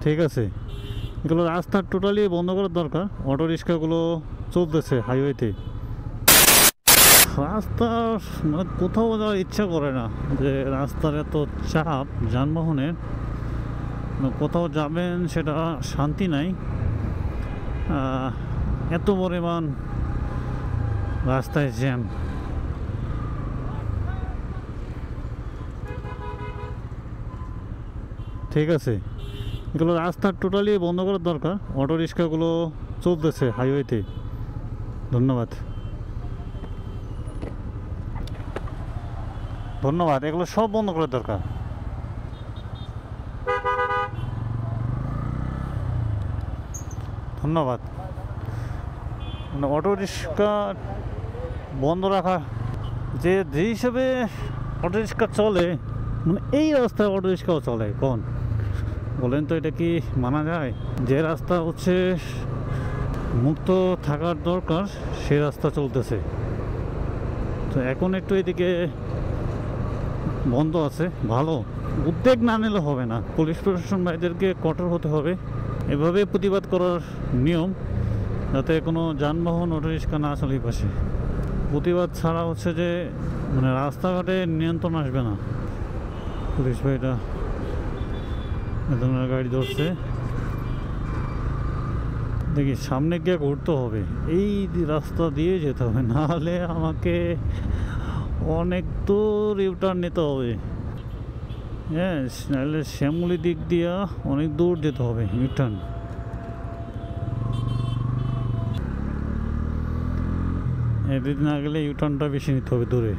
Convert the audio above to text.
ঠিক আছে, এগুলো রাস্তা টোটালি বন্ধ করার দরকার। অটো রিক্সাগুলো চলতেছে হাইওয়েতে, রাস্তা মানে কোথাও যাওয়ার ইচ্ছা করে না, যে রাস্তার এত চাপ যানবাহনের, কোথাও যাবেন সেটা শান্তি নাই, এত পরিমাণ রাস্তায় জ্যাম। ঠিক আছে, এগুলো রাস্তা টোটালি বন্ধ করার দরকার। অটো রিক্সাগুলো চলতেছে হাইওয়েতে। ধন্যবাদ ধন্যবাদ, এগুলো সব বন্ধ করার দরকার। ধন্যবাদ। মানে অটো রিক্সা বন্ধ রাখা, যে হিসেবে অটো রিক্সা চলে, মানে এই রাস্তায় অটো রিক্সাও চলে, কোন বলেন তো এটা কি মানা যায়? যে রাস্তা হচ্ছে মুক্ত থাকার দরকার সে রাস্তা চলতেছে। তো এখন একটু এদিকে বন্ধ আছে, ভালো। উদ্যোগ না নিলে হবে না, পুলিশ প্রশাসন ভাইদেরকে কঠোর হতে হবে। এভাবে প্রতিবাদ করার নিয়ম, যাতে কোনো যানবাহন অটো রিক্সা না চলে পাশে। প্রতিবাদ ছাড়া হচ্ছে যে মানে রাস্তাঘাটে নিয়ন্ত্রণ আসবে না। পুলিশ ভাইরা এ ধরনের গাড়ি ধরছে, দেখি সামনে গিয়ে ঘুরতে হবে, এই রাস্তা দিয়ে যেতে হবে, নাহলে আমাকে অনেক দূর ইউটার্ন নিতে হবে। হ্যাঁ, নাহলে শ্যামলি দিক দিয়া অনেক দূর যেতে হবে ইউটার্ন। এদিক না গেলে ইউটার্নটা বেশি নিতে হবে দূরে।